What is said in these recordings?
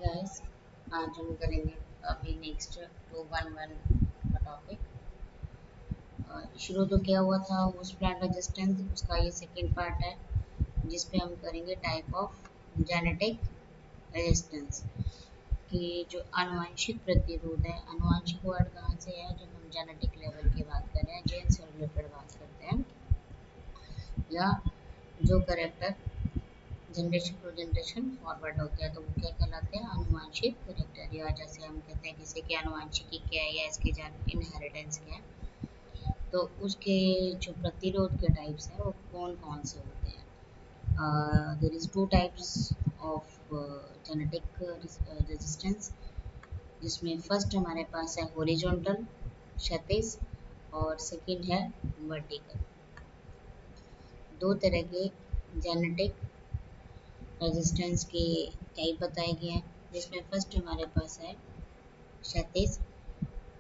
Guys, आज हम करेंगे अभी नेक्स्ट 211 का टॉपिक। शुरू तो क्या हुआ था उस प्लांट रेजिस्टेंस, उसका ये सेकंड पार्ट है जिसपे हम करेंगे टाइप ऑफ जेनेटिक रेजिस्टेंस कि जो आनुवंशिक प्रतिरोध है। आनुवंशिक वर्ड कहाँ से है? जब हम जेनेटिक लेवल की बात कर रहे हैं, जेन से रिलेटेड बात करते हैं, या जो character generation to generation forward होते हैं तो वो क्या कहलाते हैं? आनुवांशिक करेक्टर। या जैसे हम कहते हैं किसी की आनुवांशिकी क्या है या इसके इनहेरिटेंस क्या है, तो उसके जो प्रतिरोध के टाइप्स हैं वो कौन कौन से होते हैं। There is two types of genetic resistance, जिसमें फर्स्ट हमारे पास है हॉरिजॉन्टल, क्षैतिज, और सेकंड है वर्टिकल। दो तरह के जेनेटिक रेजिस्टेंस के टाइप बताए गए हैं, जिसमें फर्स्ट हमारे पास है क्षैतिज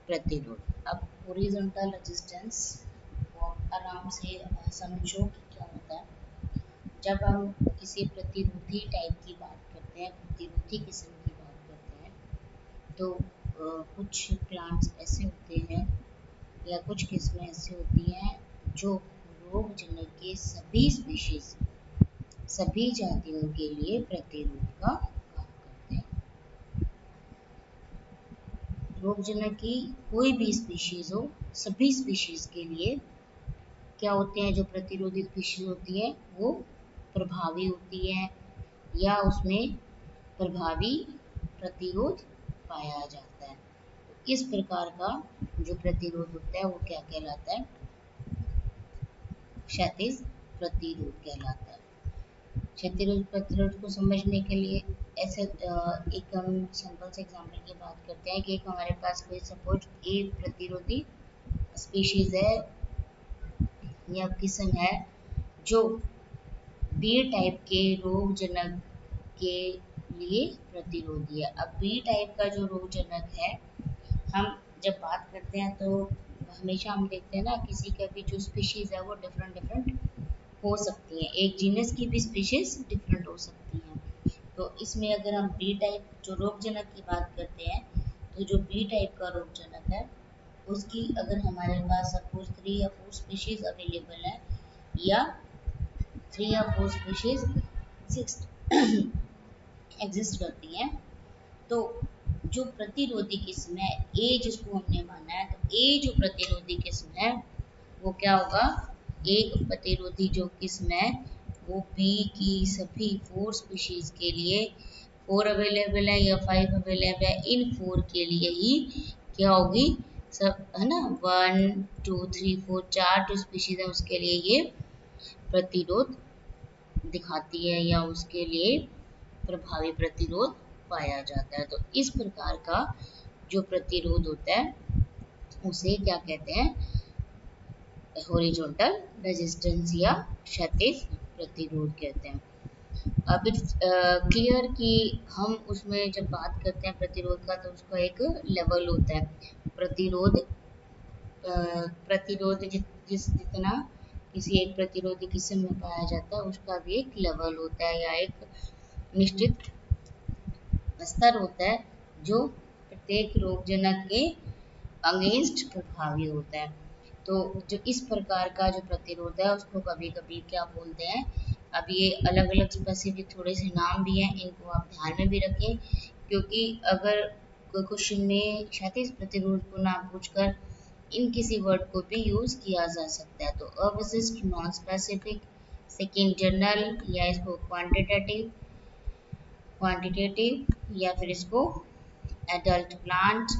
प्रतिरोध। अब हॉरिजॉन्टल रेजिस्टेंस को आराम से समझो कि क्या होता है। जब हम किसी प्रतिरोधी टाइप की बात करते हैं, प्रतिरोधी किस्म की बात करते हैं, तो कुछ प्लांट्स ऐसे होते हैं या कुछ किस्में ऐसी होती हैं जो रोगजनक के सभी स्पीशीज, सभी जातियों के लिए प्रतिरोध का काम करते हैं। रोगजनक की कोई भी स्पीशीज हो, सभी स्पीशीज के लिए क्या होते हैं? जो प्रतिरोधी स्पीशीज होती है वो प्रभावी होती है या उसमें प्रभावी प्रतिरोध पाया जाता है। इस प्रकार का जो प्रतिरोध होता है वो क्या कहलाता है? क्षैतिज प्रतिरोध कहलाता है। क्षतिरोध प्रतिरोध को समझने के लिए ऐसे एक हम सिंपल से एग्जांपल की बात करते हैं कि एक हमारे पास कोई सपोज ए प्रतिरोधी स्पीशीज है या किस्म है जो बी टाइप के रोगजनक के लिए प्रतिरोधी है। अब बी टाइप का जो रोगजनक है, हम जब बात करते हैं तो हमेशा हम देखते हैं ना, किसी का भी जो स्पीशीज है वो डिफरेंट डिफरेंट हो सकती हैं, एक जीनस की भी स्पीशीज डिफरेंट हो सकती हैं। तो इसमें अगर हम बी टाइप जो रोगजनक की बात करते हैं, तो जो बी टाइप का रोगजनक है उसकी अगर हमारे पास सपोज 3 या 4 स्पीशीज अवेलेबल है, या 3 या 4 स्पीशीज एग्जिस्ट करती हैं, तो जो प्रतिरोधी किस्म है ए, जिसको हमने माना है, तो ए जो प्रतिरोधी किस्म है वो क्या होगा? एक प्रतिरोधी जो किस्म है वो बी की सभी 4 स्पीशीज के लिए 4 अवेलेबल है या 5 अवेलेबल है, इन 4 के लिए ही क्या होगी? सब है ना, 1 2 3 4 4 जो स्पीशीज है उसके लिए ये प्रतिरोध दिखाती है या उसके लिए प्रभावी प्रतिरोध पाया जाता है। तो इस प्रकार का जो प्रतिरोध होता है उसे क्या कहते हैं? हॉरिजॉन्टल रेजिस्टेंस या क्षैतिज प्रतिरोध कहते हैं। अब इट्स क्लियर कि हम उसमें जब बात करते हैं प्रतिरोध का, तो उसका एक लेवल होता है। प्रतिरोध जितना किसी एक प्रतिरोधी किस्म में पाया जाता है उसका भी एक लेवल होता है या एक निश्चित स्तर होता है जो प्रत्येक रोगजनक के अगेंस्ट प्रभावी होता है। तो जो इस प्रकार का जो प्रतिरोध है उसको कभी कभी क्या बोलते हैं? अब ये अलग अलग स्पेसिफिक थोड़े से नाम भी हैं, इनको आप ध्यान में भी रखें, क्योंकि अगर कोई क्वेश्चन में क्षैतिज प्रतिरोध को ना पूछकर इन किसी वर्ड को भी यूज किया जा सकता है। तो अविशिष्ट, नॉन स्पेसिफिक, सेकेंड जनरल, या इसको क्वांटिटेटिव, या फिर इसको एडल्ट प्लांट,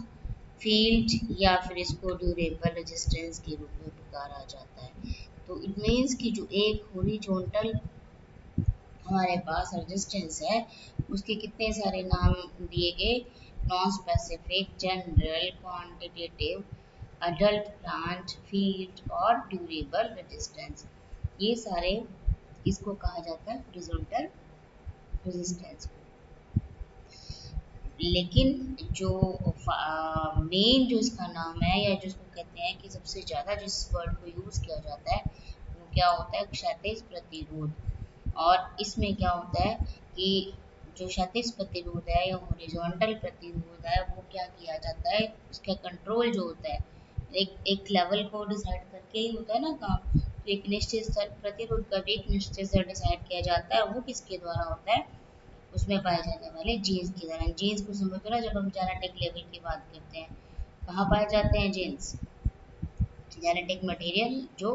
फील्ड, या फिर इसको ड्यूरेबल रेजिस्टेंस के रूप में पुकारा जाता है। तो इट मीन्स कि जो एक हॉरिजॉन्टल हमारे पास रेजिस्टेंस है उसके कितने सारे नाम दिए गए? Non specific, general, quantitative, adult plant, field और ड्यूरेबल रेजिस्टेंस। ये सारे इसको कहा जाता है हॉरिजॉन्टल रेजिस्टेंस। लेकिन जो मेन जो इसका नाम है या जिसको कहते हैं कि सबसे ज़्यादा जिस वर्ड को यूज़ किया जाता है वो क्या होता है? क्षैतिज प्रतिरोध। और इसमें क्या होता है कि जो क्षैतिज प्रतिरोध है या हॉरिजॉन्टल प्रतिरोध है वो क्या किया जाता है, उसका कंट्रोल जो होता है एक लेवल को डिसाइड करके ही होता है ना काम। तो एक निश्चित स्तर प्रतिरोध का भी एक निश्चित स्तर डिसाइड किया जाता है, वो किसके द्वारा होता है, उसमें पाए जाने वाले जीन्स के द्वारा। जीन्स को समझो ना, जब हम जेनेटिक लेवल की बात करते हैं कहाँ पाए जाते हैं जीन्स, जेनेटिक मटेरियल जो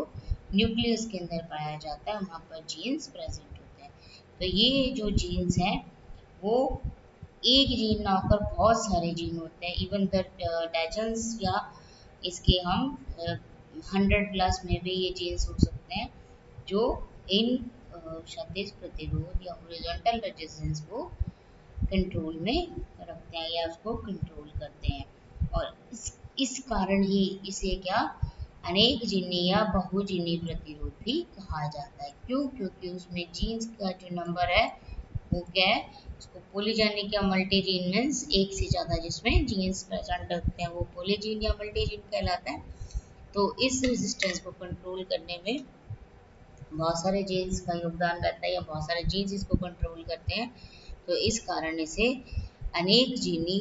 न्यूक्लियस के अंदर पाया जाता है वहाँ पर जीन्स प्रेजेंट होते हैं। तो ये जो जीन्स हैं वो एक जीन ना होकर बहुत सारे जीन होते हैं, इवन द डजन्स या इसके हम 100+ में भी ये जीन्स हो सकते हैं जो इन क्षैतिज प्रतिरोध या हॉरिजॉन्टल रेजिस्टेंस को कंट्रोल में रखते हैं या उसको कंट्रोल करते हैं। और इस कारण ही इसे क्या अनेक जीनी या बहुजीनी प्रतिरोध भी कहा जाता है। क्यों? क्योंकि उसमें जीन्स का जो नंबर है वो क्या है, उसको पॉलीजेनिक या मल्टीजीन मीन्स एक से ज़्यादा जिसमें जीन्स प्रेजेंट होते हैं वो पॉलीजीन या मल्टीजीन कहलाता है। तो इस रेजिस्टेंस को कंट्रोल करने में बहुत सारे जीन्स का योगदान रहता है या बहुत सारे जीन्स इसको कंट्रोल करते हैं। तो इस कारण इसे अनेक जीनी,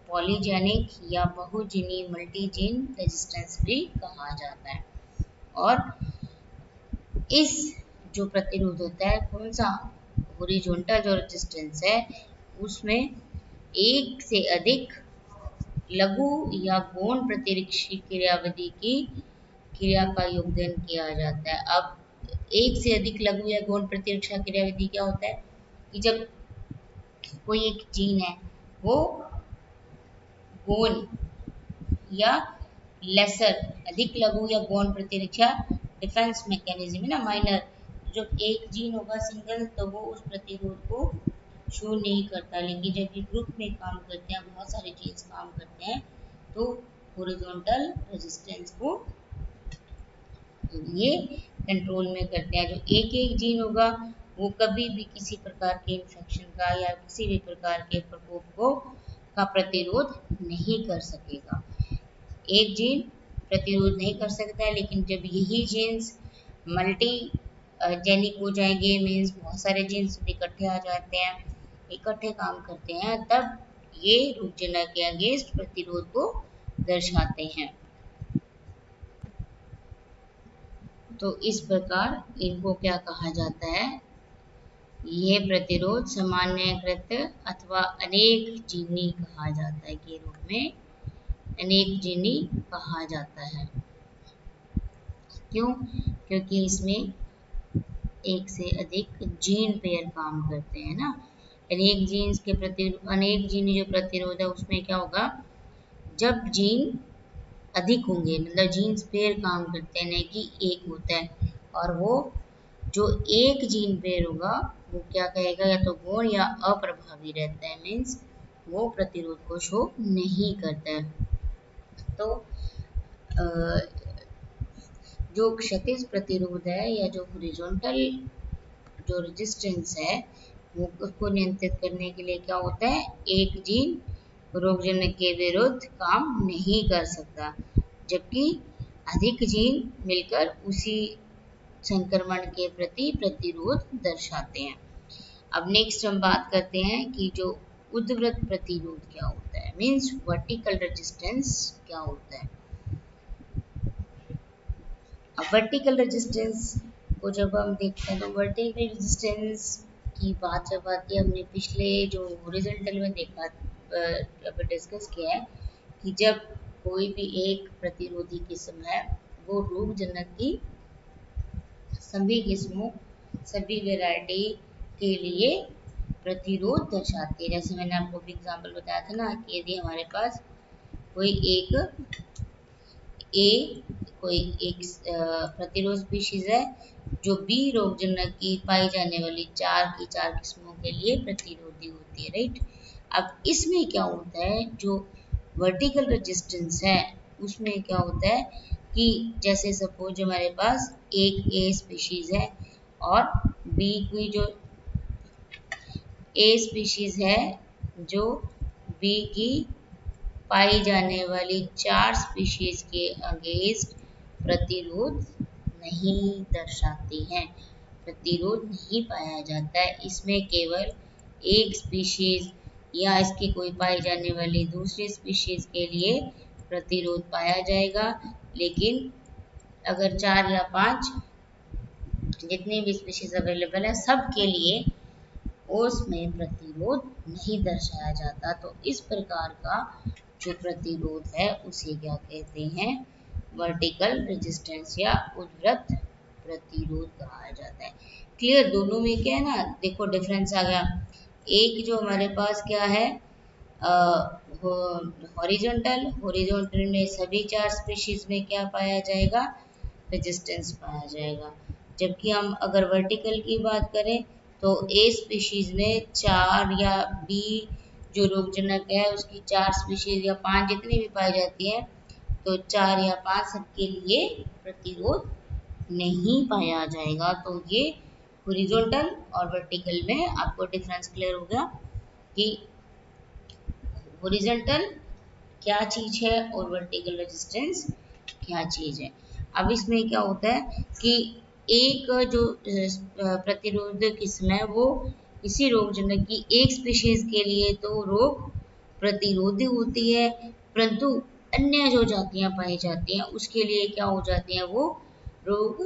पॉलीजेनिक या बहुजीनी मल्टीजीन रेजिस्टेंस भी कहा जाता है। और इस जो प्रतिरोध होता है कौन सा, हॉरिजॉन्टल जो रेजिस्टेंस है उसमें एक से अधिक लघु या गौण प्रतिरक्षी क्रियाविधि की क्रिया का योगदान किया जाता है। अब एक से अधिक लघु या गौण प्रतिरक्षा क्रियाविधि क्या होता है कि जब कोई एक जीन है वो गौण या लेसर अधिक लघु या गौण प्रतिरक्षा डिफेंस मैकेनिज्म है ना, माइनर, जब एक जीन होगा सिंगल तो वो उस प्रतिरोध को शो नहीं करता, लेकिन जब ये ग्रुप में काम करते हैं, बहुत सारे जीन्स काम करते हैं तो हॉरिजॉन्टल रेजिस्टेंस को ये कंट्रोल में करते हैं। जो एक एक जीन होगा वो कभी भी किसी प्रकार के इन्फेक्शन का या किसी भी प्रकार के प्रकोप को का प्रतिरोध नहीं कर सकेगा। एक जीन प्रतिरोध नहीं कर सकता है, लेकिन जब यही जीन्स मल्टी जेनिक हो जाएंगे, मीन्स बहुत सारे जीन्स इकट्ठे आ जाते हैं, इकट्ठे काम करते हैं, तब ये रोगजनक के अगेंस्ट प्रतिरोध को दर्शाते हैं। तो इस प्रकार इनको क्या कहा जाता है, ये प्रतिरोध सामान्यकृत अथवा अनेक जीनी कहा जाता है, के रूप में अनेक जीनी कहा जाता है। क्यों? क्योंकि इसमें एक से अधिक जीन पेयर काम करते हैं ना। अनेक जीन्स के प्रति अनेक जीनी जो प्रतिरोध है उसमें क्या होगा, जब जीन अधिक होंगे मतलब जीन्स पेयर काम करते हैं, नहीं कि एक होता है, और वो जो एक जीन पेयर होगा वो क्या कहेगा, या तो गौण या अप्रभावी रहता है, मीन्स वो प्रतिरोध को शो नहीं करता है। तो जो क्षैतिज प्रतिरोध है या जो हॉरिजॉन्टल जो रेजिस्टेंस है वो उसको नियंत्रित करने के लिए क्या होता है, एक जीन रोगजनक के विरुद्ध काम नहीं कर सकता, जबकि अधिक जीन मिलकर उसी संक्रमण के प्रति प्रतिरोध दर्शाते हैं। अब नेक्स्ट हम बात करते हैं कि जो ऊर्ध्ववृत्त प्रतिरोध क्या होता है, मीन्स वर्टिकल रेजिस्टेंस क्या होता है। अब वर्टिकल रेजिस्टेंस को जब हम देखते हैं तो वर्टिकल रेजिस्टेंस की बात जब आती है, हमने पिछले जो हॉरिजॉन्टल में देखा डिस्कस किया है कि जब कोई भी एक प्रतिरोधी किस्म है वो रोगजनक की सभी किस्मों सभी वैरायटी के लिए प्रतिरोध दर्शाती है। जैसे मैंने आपको भी एग्जाम्पल बताया था ना कि यदि हमारे पास कोई एक प्रतिरोध स्पीशीज है जो बी रोगजनक की पाई जाने वाली चार किस्मों के लिए प्रतिरोधी होती है, राइट। अब इसमें क्या होता है, जो वर्टिकल रेजिस्टेंस है उसमें क्या होता है कि जैसे सपोज हमारे पास एक ए स्पीशीज है और बी की जो ए स्पीशीज है जो बी की पाई जाने वाली चार स्पीशीज के अगेंस्ट प्रतिरोध नहीं दर्शाती हैं, प्रतिरोध नहीं पाया जाता है। इसमें केवल एक स्पीशीज या इसकी कोई पाई जाने वाली दूसरी स्पीशीज के लिए प्रतिरोध पाया जाएगा। लेकिन अगर 4 या 5 जितनी भी स्पीशीज अवेलेबल है सब के लिए उसमें प्रतिरोध नहीं दर्शाया जाता। तो इस प्रकार का जो प्रतिरोध है उसे क्या कहते हैं, वर्टिकल रेजिस्टेंस या ऊर्ध्वाधर प्रतिरोध कहा जाता है। क्लियर, दोनों में क्या है ना, देखो डिफरेंस आ गया। एक जो हमारे पास क्या है हॉरिजॉन्टल, हॉरिजॉन्टल में सभी 4 स्पीशीज में क्या पाया जाएगा, रेजिस्टेंस पाया जाएगा। जबकि हम अगर वर्टिकल की बात करें तो ए स्पीशीज में 4 या बी जो रोगजनक है उसकी 4 स्पीशीज या 5 जितनी भी पाई जाती है तो 4 या 5 सबके लिए प्रतिरोध नहीं पाया जाएगा। तो ये हॉरिजॉन्टल और वर्टिकल में आपको डिफरेंस क्लियर हो गया कि हॉरिजॉन्टल क्या चीज है और वर्टिकल रेजिस्टेंस क्या चीज है। अब इसमें क्या होता है कि एक जो प्रतिरोधक किस्म है वो इसी रोगजनक की एक स्पीशीज के लिए तो रोग प्रतिरोधी होती है, परंतु अन्य जो जातियां पाई जाती हैं उसके लिए क्या हो जाती हैं, वो रोग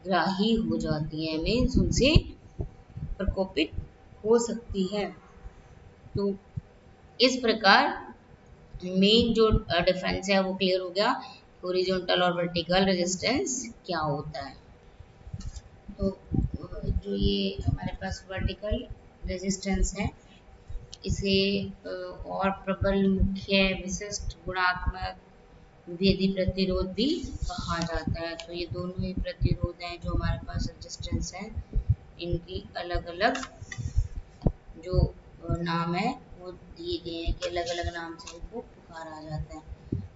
ग्राही हो जाती है, मीन्स उनसे प्रकोपित हो सकती है। तो इस प्रकार मेन जो डिफरेंस है वो क्लियर हो गया, हॉरिजॉन्टल और वर्टिकल रेजिस्टेंस क्या होता है। तो जो ये हमारे पास वर्टिकल रेजिस्टेंस है इसे और प्रबल, मुख्य, विशिष्ट, गुणात्मक, भेदी प्रतिरोध भी कहा जाता है। तो ये दोनों ही प्रतिरोध हैं जो हमारे पास रेजिस्टेंस है, इनकी अलग अलग जो नाम है वो दिए गए हैं कि अलग अलग नाम से इनको पुकारा जाता है।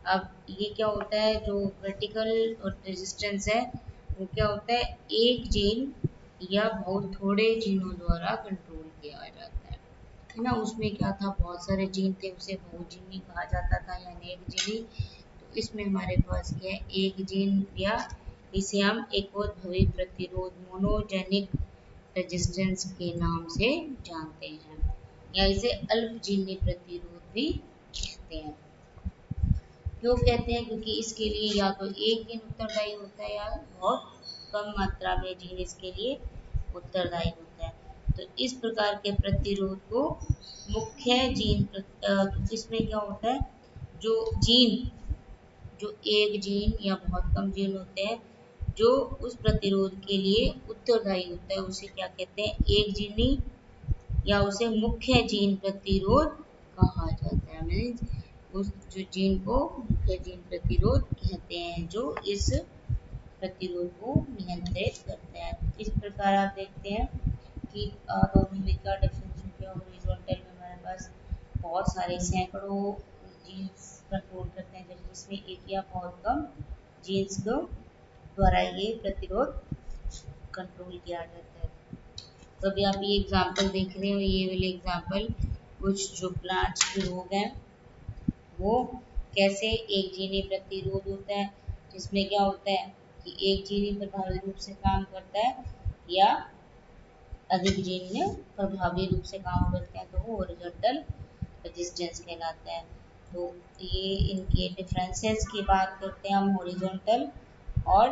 अब ये क्या होता है, जो वर्टिकल और रेजिस्टेंस है वो क्या होता है, एक जीन या बहुत थोड़े जीनों द्वारा कंट्रोल किया जाता है ना। उसमें क्या था, बहुत सारे जीन थे, उसे बहुजीनी कहा जाता था या अनेक जीनी। तो इसमें हमारे पास क्या है, एक जीन या इसे हम एकोद्भवी प्रतिरोध, मोनोजेनिक रेजिस्टेंस के नाम से जानते हैं, या इसे अल्पजीनी प्रतिरोध भी कहते हैं। क्यों कहते हैं, क्योंकि इसके लिए या तो एक जीन उत्तरदायी होता है या बहुत कम मात्रा में जीन इसके लिए उत्तरदायी होता है। तो इस प्रकार के प्रतिरोध को मुख्य जीन, इसमें क्या होता है, जो जीन, जो एक जीन या बहुत कम जीन होते हैं जो उस प्रतिरोध के लिए उत्तरदायी होता है उसे क्या कहते हैं, एक जीनी या उसे मुख्य जीन प्रतिरोध कहा जाता है। मीन्स उस जो जीन को मुख्य जीन प्रतिरोध कहते हैं जो इस प्रतिरोध को नियंत्रित करते हैं। इस प्रकार आप देखते हैं कि दोनों में क्या डिफरेंस हो गया। हॉरिजॉन्टल में हमारे पास बहुत सारे सैकड़ों जीन्स कंट्रोल करते हैं, जबकि इसमें एक या बहुत कम जीन्स को द्वारा ये प्रतिरोध कंट्रोल किया जाता है। तो अभी आप ये एग्जाम्पल देख रहे हो, ये वाले एग्जाम्पल कुछ जो प्लांट्स के रोग हैं वो कैसे एक जीनी प्रतिरोध होता है, जिसमें क्या होता है कि एक जीनी प्रभावी रूप से काम करता है या अधिक जीन प्रभावी रूप से काम करते हैं तो वो हॉरिजॉन्टल रेजिस्टेंस कहलाता है। तो ये इनके डिफरेंसेस की बात करते हैं हम, हॉरिजॉन्टल और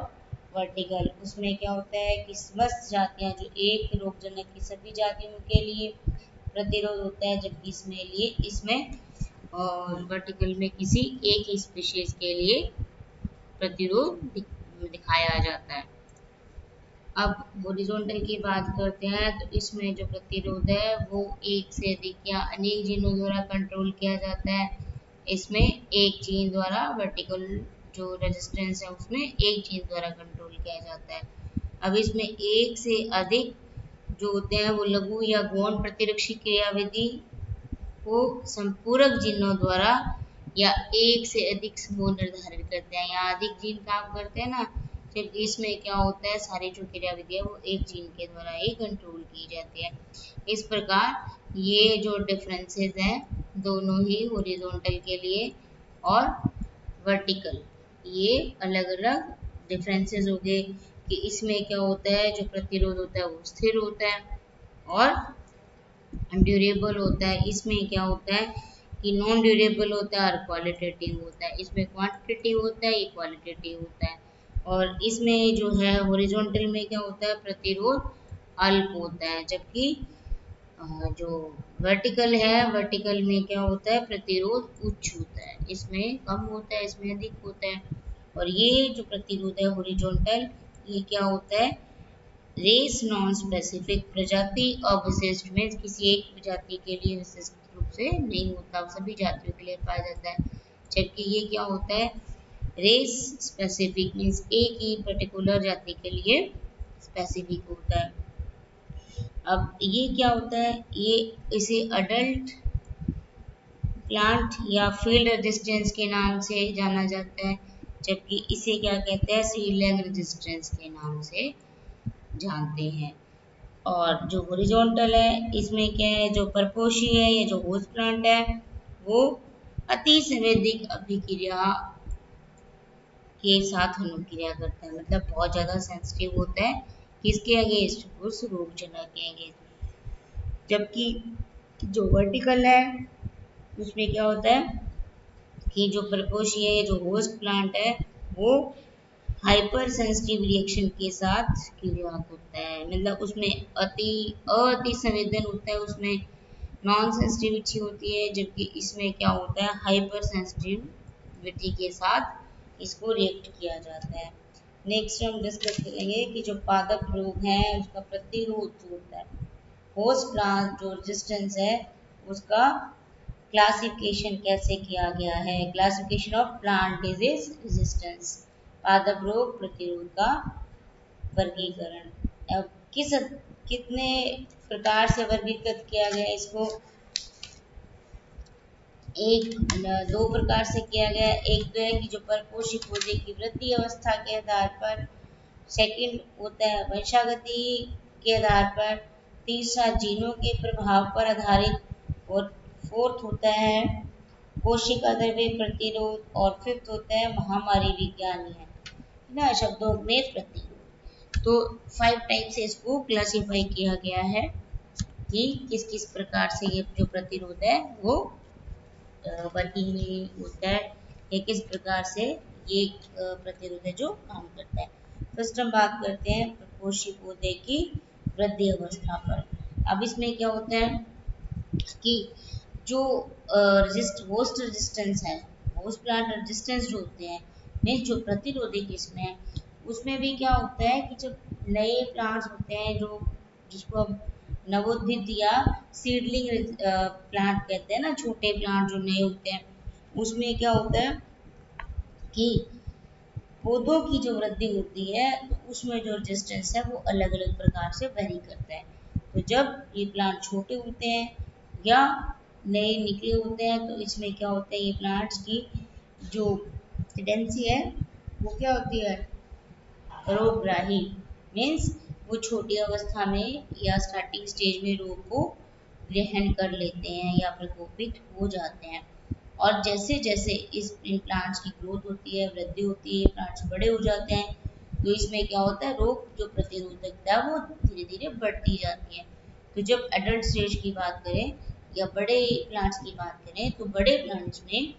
वर्टिकल। उसमें क्या होता है कि समस्त जातियां जो एक रोगजनक की सभी जातियों के लिए प्रतिरोध होता है, जबकि इसमें वर्टिकल में किसी एक ही स्पीशीज के लिए प्रतिरोध दिखाया जाता है। अब हॉरिजॉन्टल की बात करते हैं तो इसमें जो प्रतिरोध है वो एक से अधिक या अनेक जीनों द्वारा कंट्रोल किया जाता है। इसमें एक जीन द्वारा, वर्टिकल जो रेजिस्टेंस है उसमें एक जीन द्वारा कंट्रोल किया जाता है। अब इसमें एक से अधिक जो होते हैं वो लघु या गौण प्रतिरक्षी क्रियाविधि को संपूरक जीनों द्वारा या एक से अधिक समूह निर्धारित करते हैं। यहाँ अधिक जीन काम करते हैं ना, जबकि इसमें क्या होता है, सारी जो क्रियाविधि है वो एक जीन के द्वारा ही कंट्रोल की जाती है। इस प्रकार ये जो डिफरेंसेस हैं दोनों ही हॉरिजॉन्टल के लिए और वर्टिकल, ये अलग अलग डिफरेंसेस हो गए कि इसमें क्या होता है, जो प्रतिरोध होता है वो स्थिर होता है और ड्यूरेबल होता है, इसमें क्या होता है कि नॉन ड्यूरेबल होता है और क्वालिटेटिव होता है। इसमें क्वांटिटेटिव होता है, ये क्वालिटेटिव होता है। और इसमें जो है हॉरिजॉन्टल में क्या होता है, प्रतिरोध अल्प होता है, जबकि जो वर्टिकल है, वर्टिकल में क्या होता है, प्रतिरोध उच्च होता है। इसमें कम होता है, इसमें अधिक होता है। और ये जो प्रतिरोध है हॉरिजॉन्टल, ये क्या होता है, रेस नॉन स्पेसिफिक, प्रजाति अविशिष्ट में किसी एक प्रजाति के लिए विशिष्ट रूप से नहीं होता, सभी जातियों के लिए पाया जाता है। जबकि ये क्या होता है, रेस स्पेसिफिक, मीन्स एक ही पर्टिकुलर जाति के लिए स्पेसिफिक होता है। अब ये क्या होता है, ये इसे अडल्ट प्लांट या फील्ड रेजिस्टेंस के नाम से जाना जाता है, जबकि इसे क्या कहते हैं, सीडलिंग रेजिस्टेंस के नाम से जानते हैं। और जो हॉरिजॉन्टल है, इसमें क्या है, जो परपोषी है या जो होस्ट प्लांट है, वो अति संवेदिक अभिक्रिया के साथ अनुक्रिया करता है, मतलब बहुत ज्यादा सेंसिटिव होता है किसके अगेंस्ट, उस रोगजनक के अगेंस्ट। जबकि जो वर्टिकल है, उसमें क्या होता है कि जो परपोषी है, जो होस्ट प्लांट है, वो हाइपर सेंसिटिव रिएक्शन के साथ क्रिया करता है, मतलब उसमें अति संवेदन होता है, उसमें नॉन सेंसिटिविटी होती है, जबकि इसमें क्या होता है, हाइपर सेंसिटिविटी के साथ इसको रिएक्ट किया जाता है। नेक्स्ट हम डिस्कस करेंगे कि जो पादप रोग है उसका प्रतिरोध जो होता है, होस्ट प्लांट जो रेजिस्टेंस है उसका क्लासिफिकेशन कैसे किया गया है, classification of plant disease resistance, पादप रोग प्रतिरोध का वर्गीकरण। अब कितने प्रकार से वर्गीकृत किया गया है इसको, एक दो प्रकार से किया गया है। एक तो है कि जो परपोषी पौधे की वृद्धि अवस्था के आधार पर, सेकंड होता है वंशागति के आधार पर, तीसरा जीनों के प्रभाव पर आधारित, और फोर्थ होता है कोशिका द्रव्य प्रतिरोध, और फिफ्थ होता है महामारी विज्ञानी है ना, शब्दों में प्रतिरोध। तो 5 टाइप से इसको क्लासिफाई किया गया है कि किस किस प्रकार से ये जो प्रतिरोध है वो वर्किंग में होता है, या किस प्रकार से ये प्रतिरोध है जो काम करता है। फर्स्ट हम बात करते हैं प्रपोषी पौधे की वृद्धि अवस्था पर। अब इसमें क्या होता है कि जो होस्ट रेजिस्टेंस है, होस्ट प्लांट रेजिस्टेंस जो होते हैं, मीन्स जो प्रतिरोधी किस्में है, उसमें भी क्या होता है कि जब नए प्लांट्स होते हैं, जो जिसको हम नवोदित या सीडलिंग प्लांट कहते हैं ना, छोटे प्लांट जो नए होते हैं, उसमें क्या होता है कि पौधों की जो वृद्धि होती है तो उसमें जो रेजिस्टेंस है वो अलग अलग प्रकार से वेरी करता है। तो जब ये प्लांट छोटे होते हैं या नए निकले होते हैं, तो इसमें क्या होता है, ये प्लांट्स की जो टेंडेंसी है वो क्या होती है, रोगग्राही, मीन्स वो छोटी अवस्था में या स्टार्टिंग स्टेज में रोग को ग्रहण कर लेते हैं या प्रकोपित हो जाते हैं। और जैसे जैसे इन प्लांट्स की ग्रोथ होती है, वृद्धि होती है, प्लांट्स बड़े हो जाते हैं, तो इसमें क्या होता है, रोग जो प्रतिरोधकता है वो धीरे धीरे बढ़ती जाती है। तो जब एडल्ट स्टेज की बात करें या बड़े प्लांट्स की बात करें, तो बड़े प्लांट्स में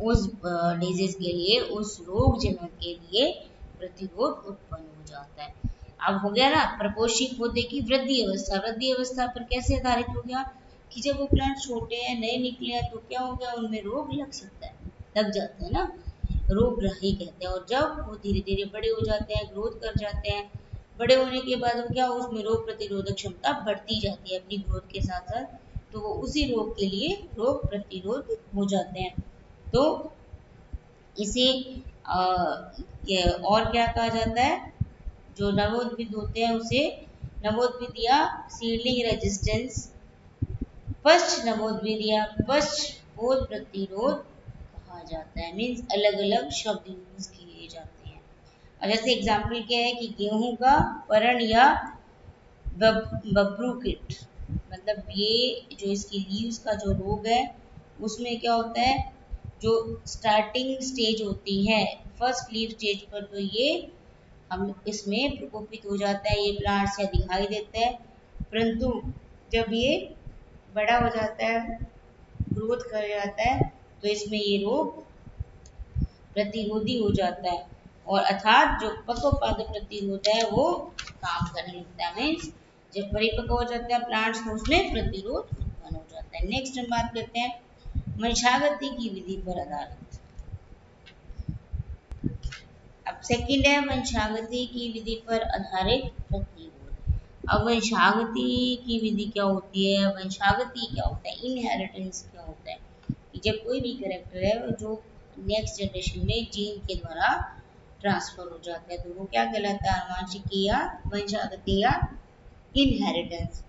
उस डिजीज के लिए, उस रोग जनक के लिए प्रतिरोध उत्पन्न हो जाता है। अब हो गया ना प्रपोषी पौधे की वृद्धि अवस्था, वृद्धि अवस्था पर कैसे आधारित हो गया कि जब वो प्लांट छोटे हैं, नए निकले हैं, तो क्या हो गया, उनमें रोग लग सकता है, लग जाता है ना, रोगग्राही कहते हैं। और जब वो धीरे धीरे बड़े हो जाते हैं, ग्रोथ कर जाते हैं, बड़े होने के बाद वो क्या, उसमें रोग प्रतिरोधक क्षमता बढ़ती जाती है अपनी ग्रोथ के साथ साथ, तो वो उसी रोग के लिए रोग प्रतिरोध हो जाते हैं। तो इसे और क्या कहा जाता है, जो नवोद्भिद होते हैं उसे नवोद्भिद या सीडलिंग रेजिस्टेंस, पश्च नवोद्भिद या पश्च बोध प्रतिरोध कहा जाता है, मीन्स अलग अलग शब्द यूज किए जाते हैं। और जैसे एग्जाम्पल क्या है कि गेहूं का परण या बब्रू किट, मतलब ये जो इसकी लीव्स का जो रोग है उसमें क्या होता है, जो स्टार्टिंग स्टेज होती है फर्स्ट लीव स्टेज पर, तो ये हम इसमें प्रकोपित हो जाता है, ये प्लांट्स या दिखाई देता है, परंतु जब ये बड़ा हो जाता है, ग्रोथ कर जाता है, तो इसमें ये रोग प्रतिरोधी हो जाता है, और अर्थात जो पक्वपाद प्रतिरोध है वो काम करने लगता है। मीन्स जब परिपक्व हो जाता है प्लांट्स तो उसमें प्रतिरोध उत्पन्न हो जाता है। नेक्स्ट हम बात करते हैं वंशागति की विधि पर आधारित। अब सेकंड है वंशागति की विधि पर आधारित प्रतिरोध। अब वंशागति की विधि क्या होती है, वंशागति क्या होता है, इनहेरिटेंस क्या होता है, कि जब कोई भी कैरेक्टर है जो नेक्स्ट जनरेशन में जीन के द्वारा ट्रांसफर हो जाता है तो वो क्या कहलाता है, आनुवंशिकी या वंशागति या इनहेरिटेंस।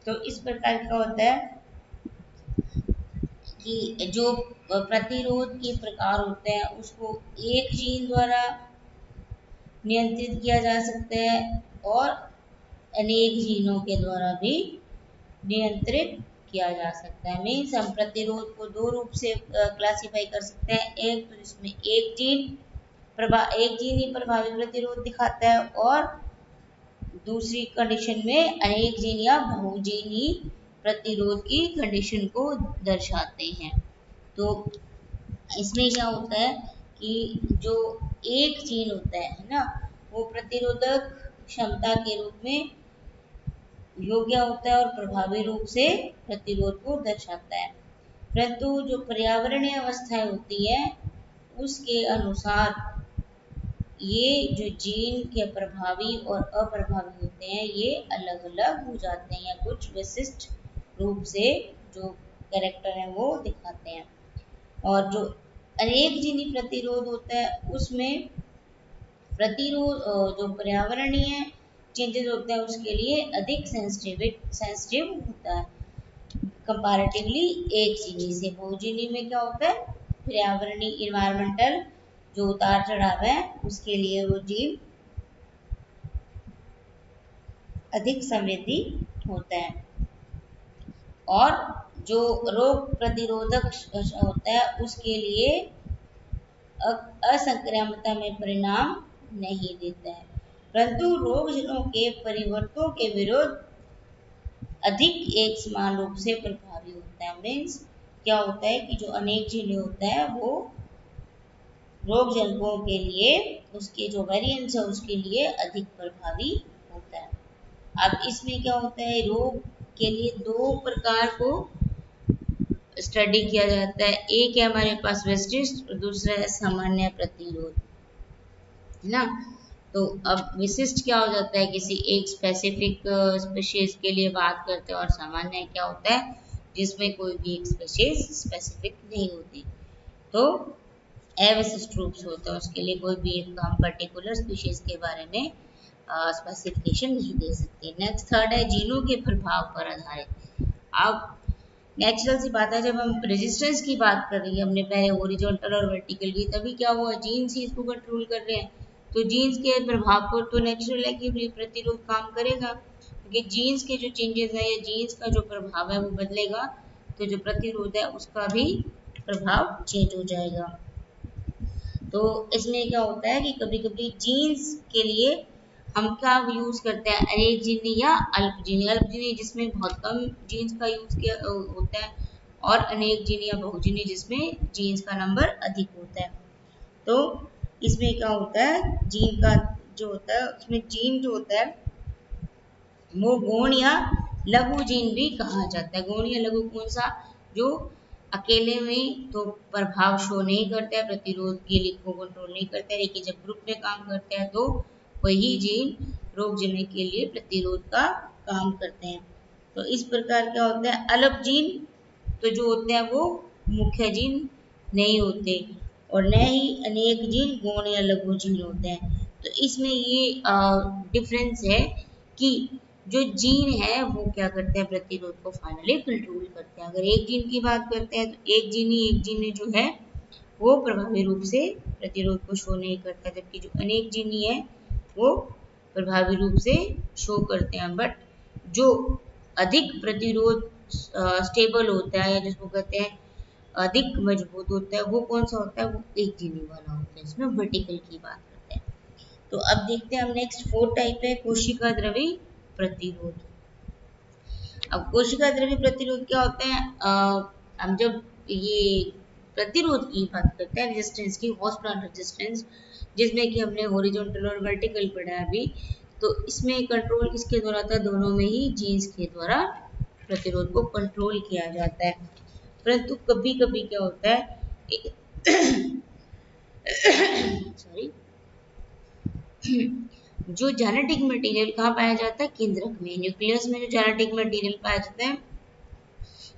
तो इस प्रकार का होता है कि जो प्रतिरोध के प्रकार होते हैं उसको एक जीन द्वारा नियंत्रित किया जा सकता है और अनेक जीनों के द्वारा भी नियंत्रित किया जा सकता है। मीन्स हम प्रतिरोध को दो रूप से क्लासिफाई कर सकते हैं। एक तो जिसमें एक जीन ही प्रभावी प्रतिरोध दिखाता है, और दूसरी कंडीशन में अनेक जीन या बहुजीन ही प्रतिरोध की कंडीशन को दर्शाते हैं। तो इसमें क्या होता है कि जो एक जीन होता है ना, वो प्रतिरोधक क्षमता के रूप में योग्य होता है और प्रभावी रूप से प्रतिरोध को दर्शाता है। परंतु जो पर्यावरणीय अवस्थाएं होती है उसके अनुसार ये जो जीन के प्रभावी और अप्रभावी होते हैं ये अलग अलग हो जाते हैं, या कुछ विशिष्ट रूप से जो कैरेक्टर है वो दिखाते हैं। और जो अनेक जीनी प्रतिरोध होता है उसमें प्रतिरोध जो पर्यावरणीय चेंजेस होते हैं उसके लिए अधिक सेंसिटिव होता है कंपैरेटिवली एक जीनी से। बहुजीनी में क्या होता है, पर्यावरणीय इन्वायरमेंटल जो उतार चढ़ाव है उसके लिए वो जीव अधिक संवेदी होता है, और जो रोग प्रतिरोधक होता है उसके लिए असंक्रामकता में परिणाम नहीं देता है। परंतु रोगजनों के परिवर्तनों के विरुद्ध अधिक एक समान रूप से प्रभावी होता है। मीन्स क्या होता है कि जो अनेक जीन होता है वो रोग जनकों के लिए उसके जो वेरिएंट्स है उसके लिए अधिक प्रभावी होता है। अब इसमें क्या होता है, रोग के लिए दो प्रकार को स्टडी किया जाता है। एक है हमारे पास विशिष्ट और दूसरा है सामान्य प्रतिरोध, है ना। तो अब विशिष्ट क्या हो जाता है, किसी एक स्पेसिफिक स्पीशीज के लिए बात करते हैं, और सामान्य क्या होता है जिसमें कोई भी एक स्पीशीज स्पेसिफिक नहीं होती। तो अविशिष्ट रूप से होता है, उसके लिए कोई भी एक हम पर्टिकुलर स्पीशीज के बारे में स्पेसिफिकेशन नहीं दे सकते। नेक्स्ट थर्ड है जीनों के प्रभाव पर आधारित। अब नेचुरल सी बात है, जब हम रेजिस्टेंस की बात कर रही है, हमने पहले हॉरिजॉन्टल और वर्टिकल की, तभी क्या हुआ, जीन्स ही इसको कंट्रोल कर रहे हैं। तो जीन्स के प्रभाव पर तो नेचुरल है कि प्रतिरोध काम करेगा, क्योंकि जीन्स के जो चेंजेस है या जीन्स का जो प्रभाव है वो बदलेगा, तो जो प्रतिरोध है उसका भी प्रभाव चेंज हो जाएगा। तो इसमें क्या होता है कि कभी कभी जीन्स के लिए हम क्या यूज करते हैं, अनेक जीनी या अल्पजीनी। अल्पजीनी जिसमें बहुत कम जीन्स का यूज किया होता है, और अनेक जीनी या बहुजीनी जिसमें जीन्स का नंबर अधिक होता है। तो इसमें क्या होता है, जीन का जो होता है उसमें जीन जो होता है वो गौण या लघु जीन भी कहा जाता है। गौण या लघु कौन सा, जो अकेले में तो प्रभाव शो नहीं करता है, प्रतिरोध के लिए को कंट्रोल नहीं करता है, लेकिन जब ग्रुप में काम करता है तो वही जीन रोग जन्य के लिए प्रतिरोध का काम करते हैं। तो इस प्रकार क्या होता है, अल्प जीन तो जो होते हैं वो मुख्य जीन नहीं होते, और न ही अनेक जीन गौण या लघु जीन होते हैं। तो इसमें ये डिफरेंस है कि जो जीन है वो क्या करते हैं, प्रतिरोध को फाइनली कंट्रोल करते हैं। अगर एक जीन की बात करते हैं तो एक जीन जो है वो प्रभावी रूप से प्रतिरोध को शो नहीं करता, जबकि जो अनेक जीनी है वो प्रभावी रूप से शो करते हैं। बट जो अधिक प्रतिरोध स्टेबल होता है, या जिसको कहते हैं अधिक मजबूत होता है, वो कौन सा होता है, वो एक जीनी वाला होता है। इसमें वर्टिकल की बात करते हैं। तो अब देखते हैं हम नेक्स्ट फोर्थ टाइप है कोशिका द्रवी प्रतिरोध। अब कोशिका द्रव्य प्रतिरोध क्या होते हैं? हम जब ये प्रतिरोध की बात करते हैं, रेजिस्टेंस की, हॉर्स प्लांट रेजिस्टेंस, जिसमें कि हमने हॉरिजॉन्टल और वर्टिकल पढ़ा है अभी, तो इसमें कंट्रोल किसके द्वारा था? दोनों में ही जीन्स के द्वारा प्रतिरोध को कंट्रोल किया जाता है। परंतु कभी कभी क्या होता है सॉरी जो जेनेटिक मटेरियल कहाँ पाया जाता है? केंद्रक में, न्यूक्लियस में जो जेनेटिक मटेरियल पाया जाता है,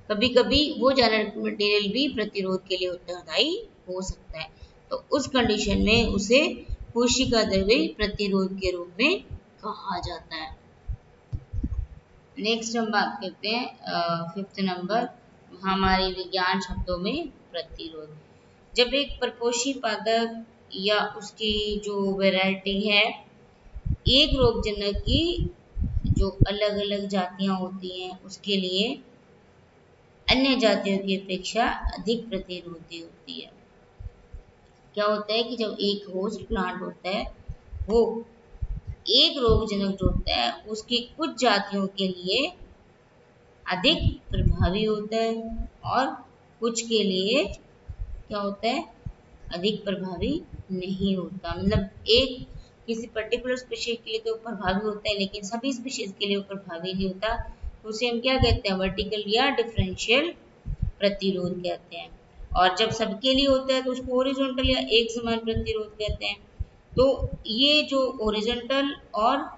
कभी कभी वो जेनेटिक मटेरियल भी प्रतिरोध के लिए उत्तरदायी हो सकता है। तो उस कंडीशन में उसे कोशिका द्रव्य प्रतिरोध के रूप में कहा जाता है। नेक्स्ट हम बात करते हैं 5th नंबर, हमारे विज्ञान शब्दों में प्रतिरोध। जब एक परपोषी पादप या उसकी जो वैरायटी है, एक रोगजनक की जो अलग अलग जातियां होती हैं उसके लिए अन्य जातियों की अपेक्षा अधिक प्रतिरोधी होती है। क्या होता है कि जब एक होस्ट प्लांट होता है, वो एक रोगजनक जो होता है उसकी कुछ जातियों के लिए अधिक प्रभावी होता है और कुछ के लिए क्या होता है? अधिक प्रभावी नहीं होता। मतलब एक किसी पर्टिकुलर स्पीशीज के लिए तो प्रभावी होता है, लेकिन सभी स्पीशीज के लिए प्रभावी नहीं होता। तो उसे हम क्या कहते हैं? वर्टिकल या डिफरेंशियल प्रतिरोध कहते हैं। और जब सबके लिए होता है तो उसको हॉरिजॉन्टल या एक समान प्रतिरोध कहते हैं। तो ये जो हॉरिजॉन्टल और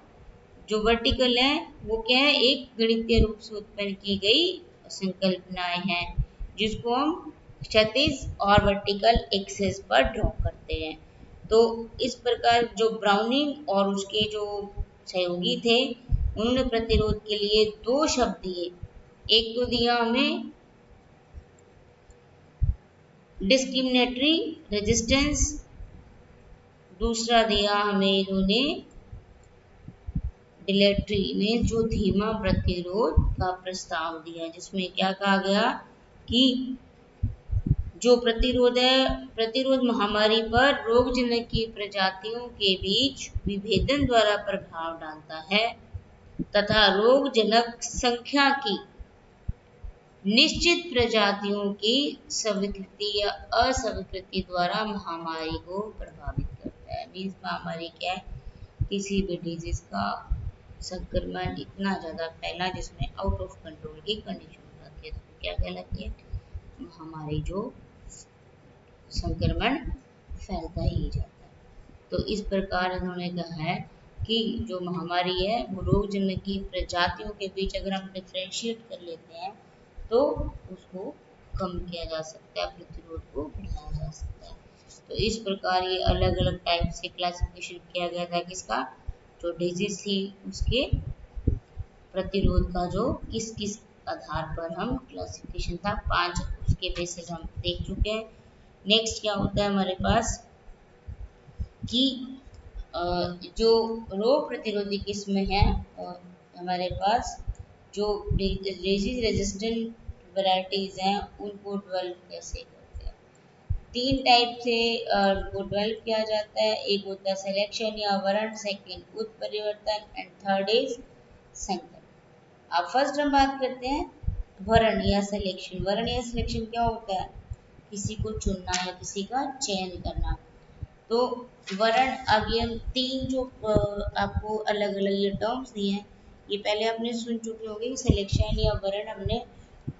जो वर्टिकल है वो क्या है? एक गणितीय रूप से उत्पन्न की गई संकल्पनाएं हैं, जिसको हम क्षैतिज और वर्टिकल एक्सिस पर ड्रॉ करते हैं। तो इस प्रकार जो ब्राउनिंग और उसके जो सहयोगी थे, उन्होंने प्रतिरोध के लिए दो शब्द दिए। एक तो दिया हमें डिस्क्रिमिनेटरी रेजिस्टेंस, दूसरा दिया हमें इन्होंने डिलेटरी में जो धीमा प्रतिरोध का प्रस्ताव दिया, जिसमें क्या कहा गया कि जो प्रतिरोध है, प्रतिरोध महामारी पर रोगजनक की प्रजातियों के बीच विभेदन द्वारा प्रभाव डालता है तथा रोगजनक संख्या की निश्चित प्रजातियों की स्वीकृति या अस्वीकृति द्वारा महामारी को प्रभावित करता है। मीन्स महामारी क्या है? किसी भी डिजीज का संक्रमण इतना ज़्यादा फैला जिसमें आउट ऑफ कंट्रोल की कंडीशन हो जाती है, तो क्या कहलाती है? हमारी जो संक्रमण फैलता ही जाता है। तो इस प्रकार उन्होंने कहा है कि जो महामारी है वो रोगजनक की प्रजातियों के बीच अगर हम डिफ्रेंशिएट कर लेते हैं तो उसको कम किया जा सकता है, प्रतिरोध को बढ़ाया जा सकता है। तो इस प्रकार ये अलग अलग टाइप से क्लासिफिकेशन किया गया था किसका? जो डिजीज थी उसके प्रतिरोध का, जो किस किस आधार पर हम क्लासिफिकेशन था, 5 उसके बेसिस हम देख चुके हैं। नेक्स्ट क्या होता है हमारे पास कि जो रोग प्रतिरोधी किस्म है, हमारे पास जो डिजीज रेजिस्टेंट वैरायटीज हैं उनको डेवलप कैसे करते हैं? 3 टाइप से उनको डेवलप किया जाता है। एक होता है सिलेक्शन या वर्ण, सेकंड उत्परिवर्तन एंड थर्ड इज संकरण। अब फर्स्ट हम बात करते हैं वर्ण या सिलेक्शन। वर्ण या सिलेक्शन क्या होता है? किसी को चुनना या किसी का चयन करना। तो वर्ण, अब ये 3 जो आपको अलग अलग ये टर्म्स दिए हैं, ये पहले आपने सुन चुके होंगे। सिलेक्शन या वर्ण हमने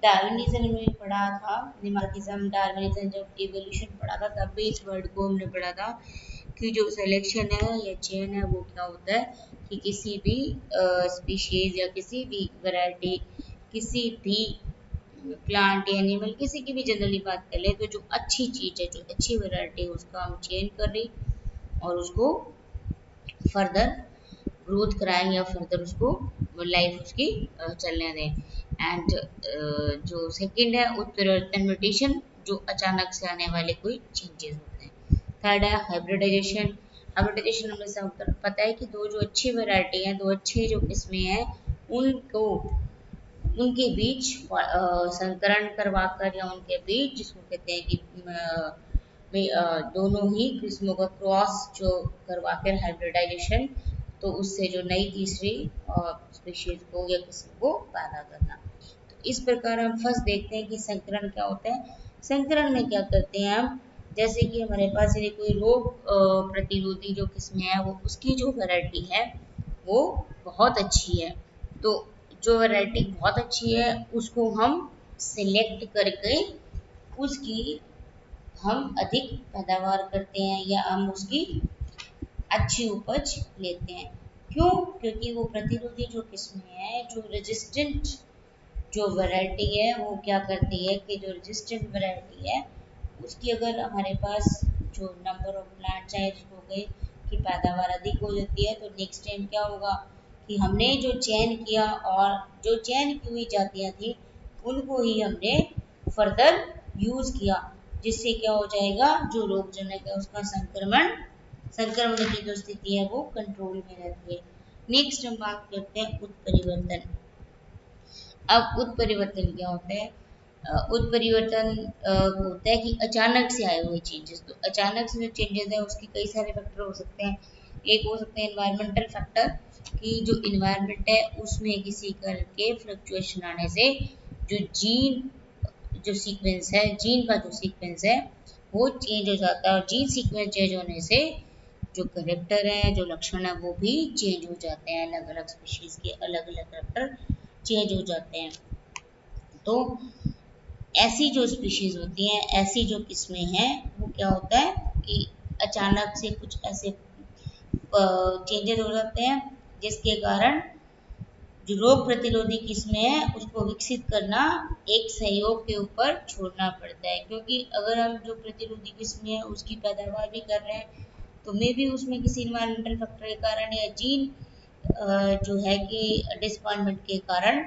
डार्विनिज्म में पढ़ा था, निमार्किज्म, डार्विनिज्म जब इवोल्यूशन पढ़ा था तब भी इस वर्ड को हमने पढ़ा था कि जो सिलेक्शन है या चयन है वो क्या होता है कि किसी भी स्पीशीज या किसी भी वैरायटी, किसी भी प्लांट या एनिमल, किसी की भी जनरली बात कर ले तो जो अच्छी चीज़ है, जो अच्छी वैरायटी है उसका हम चयन कर रही और उसको फर्दर ग्रोथ कराएं या फर्दर उसको लाइफ उसकी चलने दें। एंड जो सेकंड है उत्परिवर्तन, म्यूटेशन, जो अचानक से आने वाले कोई चेंजेस होते हैं। थर्ड है हाइब्रिडाइजेशन। हाइब्रिडाइजेशन हमें सब पता है कि दो जो अच्छी वैरायटी हैं, दो अच्छी जो किस्में हैं, उनको उनके बीच संकरण करवाकर या उनके बीच, जिसको कहते हैं कि दोनों ही किस्मों का क्रॉस जो करवाकर हाइब्रिडाइजेशन तो उससे जो नई तीसरी स्पीशीज को या किस्म को पैदा करना। तो इस प्रकार हम फर्स्ट देखते हैं कि संकरण क्या होता है। संकरण में क्या करते हैं हम, जैसे कि हमारे पास यदि कोई रोग प्रतिरोधी जो किस्में है वो उसकी जो वैरायटी है वो बहुत अच्छी है, तो जो वैरायटी बहुत अच्छी है उसको हम सिलेक्ट करके उसकी हम अधिक पैदावार करते हैं या हम उसकी अच्छी उपज लेते हैं। क्यों? क्योंकि वो प्रतिरोधी जो किस्में हैं, जो रेजिस्टेंट जो वैरायटी है वो क्या करती है कि जो रेजिस्टेंट वैरायटी है उसकी अगर हमारे पास जो नंबर ऑफ प्लांट साइज हो गए की पैदावार अधिक हो जाती है, तो नेक्स्ट टाइम क्या होगा कि हमने जो चयन किया और जो चयन की हुई जातियाँ थी उनको ही हमने फर्दर यूज किया, जिससे क्या हो जाएगा जो रोगजनक है उसका संक्रमण की जो स्थिति है वो कंट्रोल में रहती है। नेक्स्ट हम बात करते हैं उत्परिवर्तन। अब उत्परिवर्तन क्या होता है? उत्परिवर्तन होता है कि अचानक से आए हुए चेंजेस। तो अचानक से जो चेंजेस है उसके कई सारे फैक्टर हो सकते हैं। एक हो सकते हैं एनवायरमेंटल फैक्टर, कि जो इन्वायरमेंट है उसमें किसी करके फ्लक्चुएशन आने से जो जीन का जो सीक्वेंस है वो चेंज हो जाता है, और जीन सीक्वेंस चेंज होने से जो करेक्टर है, जो लक्षण है वो भी चेंज हो जाते हैं। अलग अलग स्पीशीज के अलग अलग करेक्टर चेंज हो जाते हैं। तो ऐसी जो स्पीशीज होती हैं, ऐसी जो किस्में हैं, वो क्या होता है कि अचानक से कुछ ऐसे चेंजेस हो जाते हैं जिसके कारण जो रोग प्रतिरोधी किस्में हैं उसको विकसित करना एक सहयोग के ऊपर छोड़ना पड़ता है। क्योंकि अगर हम जो प्रतिरोधी किस्में हैं उसकी पैदावार भी कर रहे हैं, तो मे भी उसमें किसी इन्वायरमेंटल फैक्टर के कारण या जीन जो है कि डिसअपॉइंटमेंट के कारण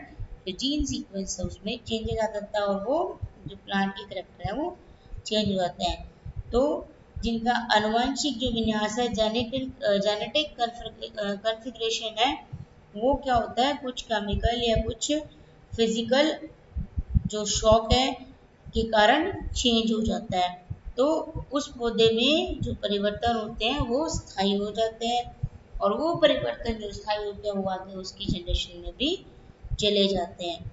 जो जीन सीक्वेंस है उसमें चेंजेस आ जाता है और वो जो प्लांट की करेक्टर है वो चेंज हो जाते हैं। तो जिनका आनुवंशिक जो विन्यास है, जेनेटिक कॉन्फ़िगरेशन है, वो क्या होता है कुछ केमिकल या कुछ फिजिकल जो शॉक है के कारण चेंज हो जाता है। तो उस पौधे में जो परिवर्तन होते हैं वो स्थायी हो जाते हैं, और वो परिवर्तन जो स्थायी होते हैं वो आगे उसकी जनरेशन में भी चले जाते हैं।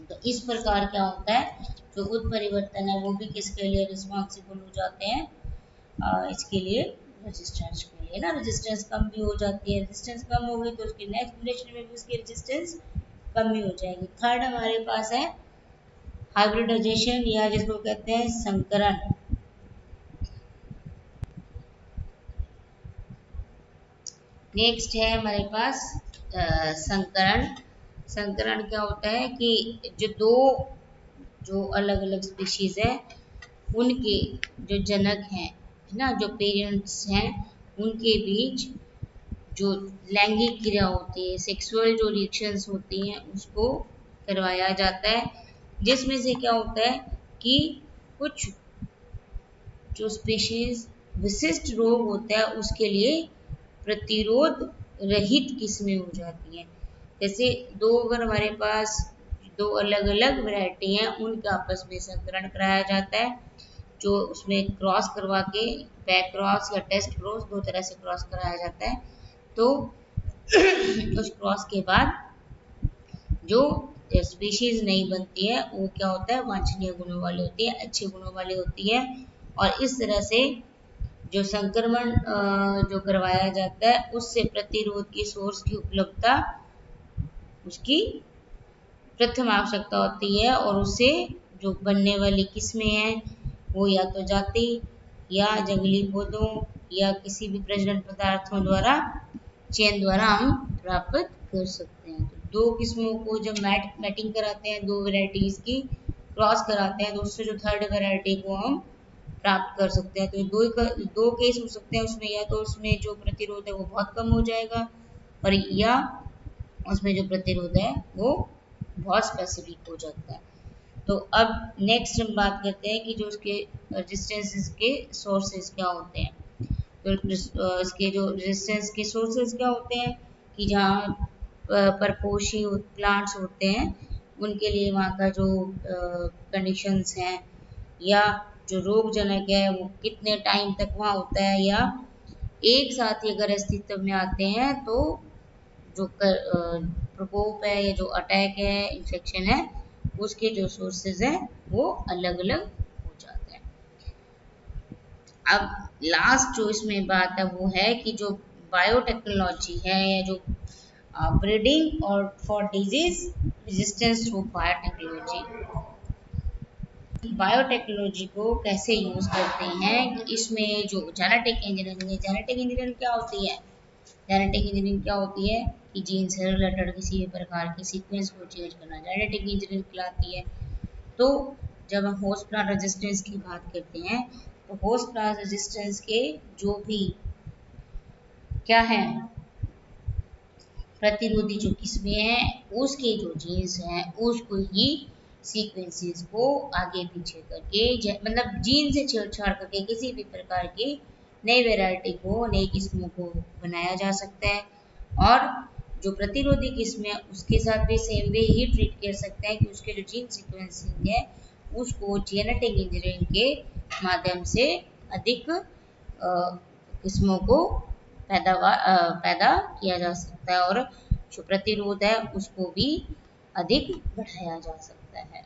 तो इस प्रकार क्या होता है जो उत्परिवर्तन है वो भी किसके लिए रिस्पॉन्सिबल हो जाते हैं, इसके लिए रेजिस्टेंस के लिए ना। रेजिस्टेंस कम भी हो जाती है, रेजिस्टेंस कम हो गई तो उसकी नेक्स्ट जनरेशन में भी उसकी रेजिस्टेंस कम भी हो जाएगी। थर्ड हमारे पास है हाइब्रिडाइजेशन, या जिसको कहते हैं संकरण। नेक्स्ट है हमारे पास संकरण। संकरण क्या होता है कि जो अलग अलग स्पीशीज है उनके जो जनक हैं, है ना, जो पेरेंट्स हैं, उनके बीच जो लैंगिक क्रिया होती है, सेक्सुअल जो रिएक्शंस होती हैं उसको करवाया जाता है, जिसमें से क्या होता है कि कुछ जो स्पीशीज विशिष्ट रोग होता है उसके लिए प्रतिरोध रहित किस्में हो जाती हैं। जैसे अगर हमारे पास दो अलग अलग वैरायटी हैं उनका आपस में संकरण कराया जाता है, जो उसमें क्रॉस करवा के बैक क्रॉस या टेस्ट क्रॉस, दो तरह से क्रॉस कराया जाता है। तो उस क्रॉस के बाद जो स्पीशीज नहीं बनती है वो क्या होता है वांछनीय गुणों वाली होती है, अच्छे गुणों वाली होती है। और इस तरह से जो संक्रमण जो करवाया जाता है उससे प्रतिरोध की सोर्स की उपलब्धता उसकी प्रथम आवश्यकता होती है, और उससे जो बनने वाली किस्में हैं वो या तो जाति या जंगली पौधों या किसी भी प्रजनन पदार्थों द्वारा चयन द्वारा हम प्राप्त कर सकते हैं। तो दो किस्मों को जब मैटिंग कराते हैं, दो वेराइटीज की क्रॉस कराते हैं, तो उससे जो थर्ड वेराइटी को हम प्राप्त कर सकते हैं। तो दो केस हो सकते हैं उसमें, या तो उसमें जो प्रतिरोध है वो बहुत कम हो जाएगा, और या उसमें जो प्रतिरोध है वो बहुत स्पेसिफिक हो जाता है। तो अब नेक्स्ट हम बात करते हैं कि जो उसके रेजिस्टेंस के सोर्सेज क्या होते हैं। तो इसके जो रेजिस्टेंस के सोर्सेज क्या होते हैं कि जहाँ परपोषी प्लांट्स होते हैं उनके लिए वहाँ का जो कंडीशंस हैं, या जो रोगजनक है वो कितने टाइम तक वहाँ होता है, या एक साथ ही अगर अस्तित्व में आते हैं तो जो प्रकोप है या जो अटैक है, इन्फेक्शन है, उसके जो सोर्सेज हैं वो अलग अलग हो जाते हैं। अब लास्ट जो इसमें बात है वो है कि जो बायोटेक्नोलॉजी है या जो ब्रीडिंग और for disease resistance through biotechnology, biotechnology को कैसे यूज करते हैं कि इसमें जो जेनेटिक इंजीनियरिंग है, जेनेटिक इंजीनियरिंग क्या होती है, जेनेटिक इंजीनियरिंग क्या होती है कि जीन से रिलेटेड किसी भी प्रकार के सीक्वेंस को चेंज करना जेनेटिक इंजीनियरिंग कहलाती है। तो जब हम होस्ट प्लांट रेजिस्टेंस की बात करते हैं तो होस्ट प्लांट रेजिस्टेंस के जो भी क्या है प्रतिरोधी जो किस्में हैं उसके जो जीन्स हैं उसको ही सीक्वेंसेस को आगे पीछे करके मतलब जीन से छेड़छाड़ करके किसी भी प्रकार की नई वैरायटी को, नई किस्मों को बनाया जा सकता है। और जो प्रतिरोधी किस्म है उसके साथ भी सेम वे ही ट्रीट कर सकते हैं कि उसके जो जीन सीक्वेंसिंग है उसको जेनेटिक इंजीनियरिंग के माध्यम से अधिक किस्मों को पैदा किया जा सकता है और जो प्रतिरोध है उसको भी अधिक बढ़ाया जा सकता है।